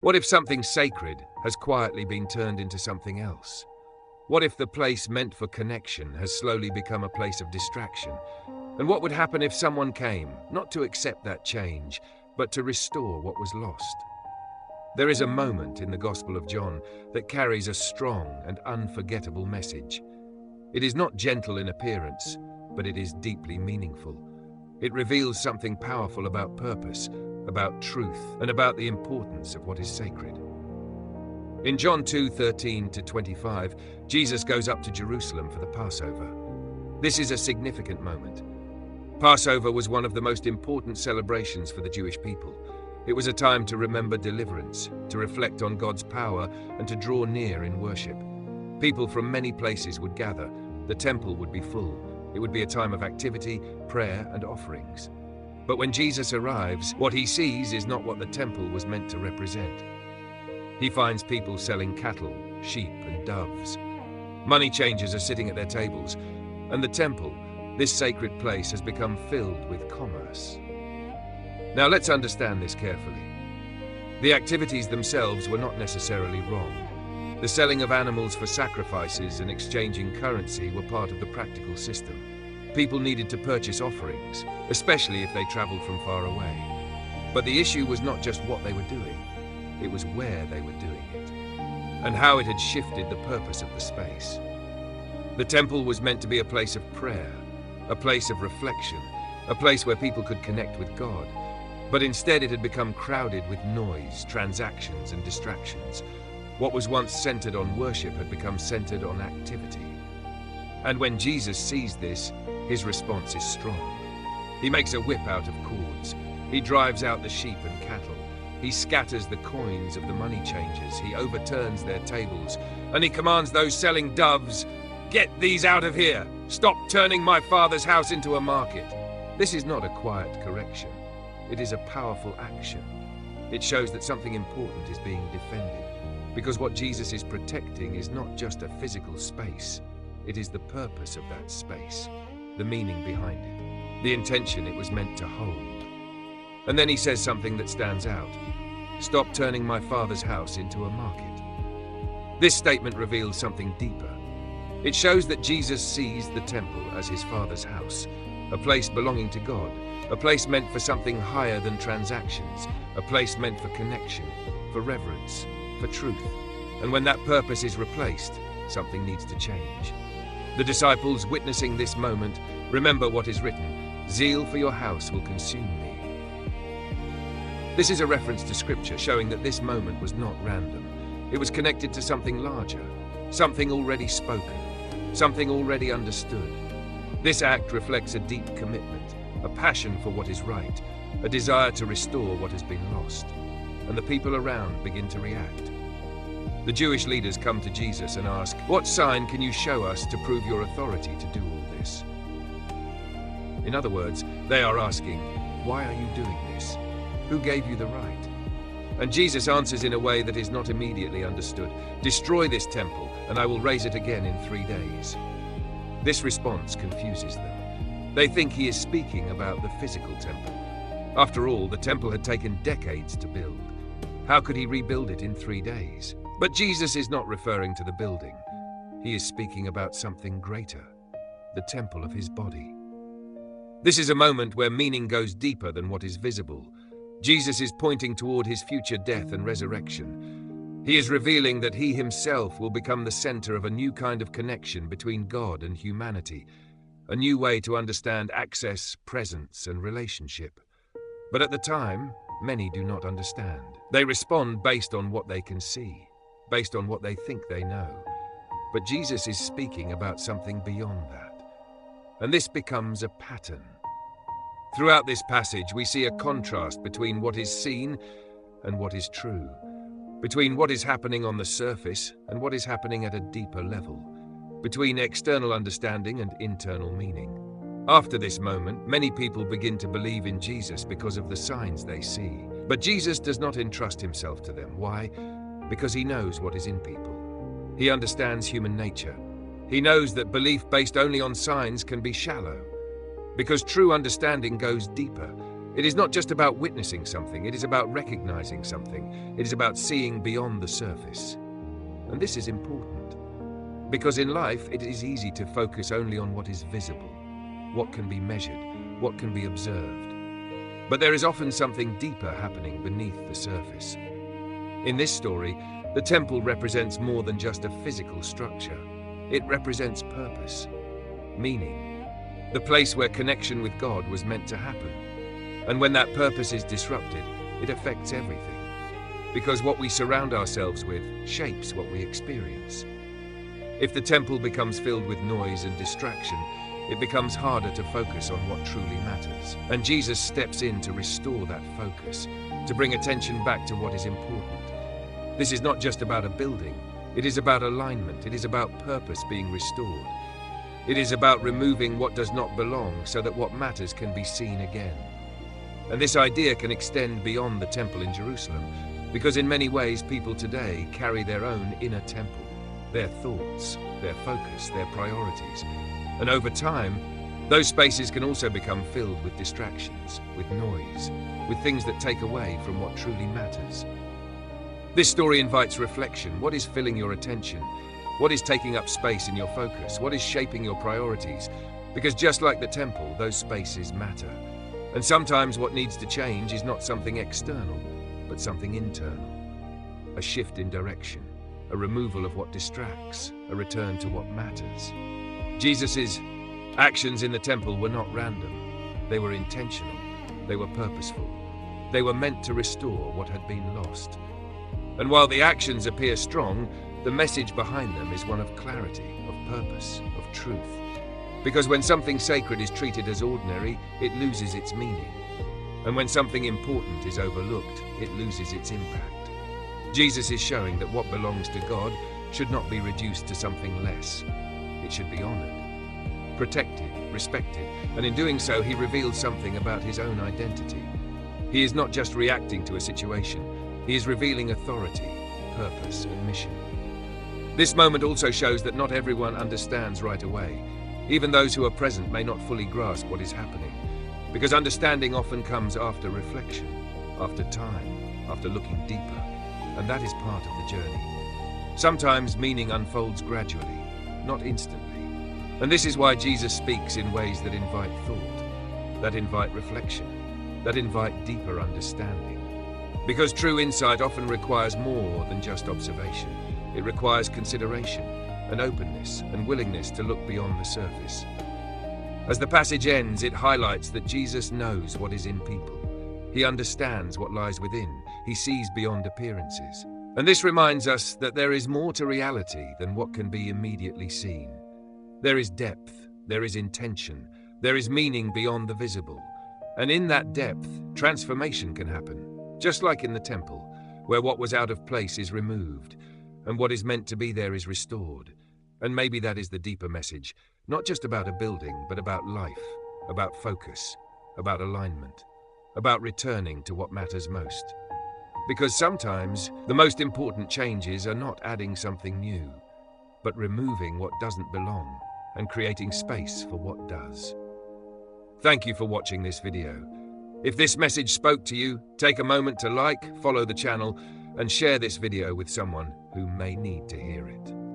What if something sacred has quietly been turned into something else? What if the place meant for connection has slowly become a place of distraction? And what would happen if someone came, not to accept that change, but to restore what was lost? There is a moment in the Gospel of John that carries a strong and unforgettable message. It is not gentle in appearance, but it is deeply meaningful. It reveals something powerful about purpose, about truth, and about the importance of what is sacred. In John 2:13-25, Jesus goes up to Jerusalem for the Passover. This is a significant moment. Passover was one of the most important celebrations for the Jewish people. It was a time to remember deliverance, to reflect on God's power, and to draw near in worship. People from many places would gather. The temple would be full. It would be a time of activity, prayer, and offerings. But when Jesus arrives, what he sees is not what the temple was meant to represent. He finds people selling cattle, sheep, and doves. Money changers are sitting at their tables, and the temple, this sacred place, has become filled with commerce. Now let's understand this carefully. The activities themselves were not necessarily wrong. The selling of animals for sacrifices and exchanging currency were part of the practical system. People needed to purchase offerings, especially if they traveled from far away. But the issue was not just what they were doing, it was where they were doing it, and how it had shifted the purpose of the space. The temple was meant to be a place of prayer, a place of reflection, a place where people could connect with God. But instead it had become crowded with noise, transactions, and distractions. What was once centered on worship had become centered on activity. And when Jesus sees this, his response is strong. He makes a whip out of cords. He drives out the sheep and cattle. He scatters the coins of the money changers. He overturns their tables. And he commands those selling doves, "Get these out of here! Stop turning my Father's house into a market!" This is not a quiet correction. It is a powerful action. It shows that something important is being defended. Because what Jesus is protecting is not just a physical space. It is the purpose of that space, the meaning behind it, the intention it was meant to hold. And then he says something that stands out. "Stop turning my Father's house into a market." This statement reveals something deeper. It shows that Jesus sees the temple as his Father's house, a place belonging to God, a place meant for something higher than transactions, a place meant for connection, for reverence, for truth. And when that purpose is replaced, something needs to change. The disciples, witnessing this moment, remember what is written, "Zeal for your house will consume me." This is a reference to Scripture showing that this moment was not random. It was connected to something larger, something already spoken, something already understood. This act reflects a deep commitment, a passion for what is right, a desire to restore what has been lost. And the people around begin to react. The Jewish leaders come to Jesus and ask, "What sign can you show us to prove your authority to do all this?" In other words, they are asking, "Why are you doing this? Who gave you the right?" And Jesus answers in a way that is not immediately understood. "Destroy this temple, and I will raise it again in 3 days." This response confuses them. They think he is speaking about the physical temple. After all, the temple had taken decades to build. How could he rebuild it in 3 days? But Jesus is not referring to the building. He is speaking about something greater, the temple of his body. This is a moment where meaning goes deeper than what is visible. Jesus is pointing toward his future death and resurrection. He is revealing that he himself will become the center of a new kind of connection between God and humanity, a new way to understand access, presence, and relationship. But at the time, many do not understand. They respond based on what they can see, based on what they think they know. But Jesus is speaking about something beyond that. And this becomes a pattern. Throughout this passage, we see a contrast between what is seen and what is true, between what is happening on the surface and what is happening at a deeper level, between external understanding and internal meaning. After this moment, many people begin to believe in Jesus because of the signs they see. But Jesus does not entrust himself to them. Why? Because he knows what is in people. He understands human nature. He knows that belief based only on signs can be shallow. Because true understanding goes deeper. It is not just about witnessing something, it is about recognizing something. It is about seeing beyond the surface. And this is important, because in life it is easy to focus only on what is visible, what can be measured, what can be observed. But there is often something deeper happening beneath the surface. In this story, the temple represents more than just a physical structure. It represents purpose, meaning, the place where connection with God was meant to happen. And when that purpose is disrupted, it affects everything. Because what we surround ourselves with shapes what we experience. If the temple becomes filled with noise and distraction, it becomes harder to focus on what truly matters. And Jesus steps in to restore that focus, to bring attention back to what is important. This is not just about a building. It is about alignment. It is about purpose being restored. It is about removing what does not belong so that what matters can be seen again. And this idea can extend beyond the temple in Jerusalem, because in many ways people today carry their own inner temple, their thoughts, their focus, their priorities. And over time, those spaces can also become filled with distractions, with noise, with things that take away from what truly matters. This story invites reflection. What is filling your attention? What is taking up space in your focus? What is shaping your priorities? Because just like the temple, those spaces matter. And sometimes what needs to change is not something external, but something internal. A shift in direction, a removal of what distracts, a return to what matters. Jesus' actions in the temple were not random. They were intentional. They were purposeful. They were meant to restore what had been lost. And while the actions appear strong, the message behind them is one of clarity, of purpose, of truth. Because when something sacred is treated as ordinary, it loses its meaning. And when something important is overlooked, it loses its impact. Jesus is showing that what belongs to God should not be reduced to something less. It should be honored, protected, respected, and in doing so, he reveals something about his own identity. He is not just reacting to a situation, he is revealing authority, purpose, and mission. This moment also shows that not everyone understands right away. Even those who are present may not fully grasp what is happening, because understanding often comes after reflection, after time, after looking deeper, and that is part of the journey. Sometimes meaning unfolds gradually, not instantly, and this is why Jesus speaks in ways that invite thought, that invite reflection, that invite deeper understanding. Because true insight often requires more than just observation. It requires consideration, an openness, and willingness to look beyond the surface. As the passage ends, it highlights that Jesus knows what is in people. He understands what lies within. He sees beyond appearances. And this reminds us that there is more to reality than what can be immediately seen. There is depth, there is intention, there is meaning beyond the visible. And in that depth, transformation can happen. Just like in the temple, where what was out of place is removed, and what is meant to be there is restored. And maybe that is the deeper message, not just about a building, but about life, about focus, about alignment, about returning to what matters most. Because sometimes the most important changes are not adding something new, but removing what doesn't belong and creating space for what does. Thank you for watching this video. If this message spoke to you, take a moment to like, follow the channel, and share this video with someone who may need to hear it.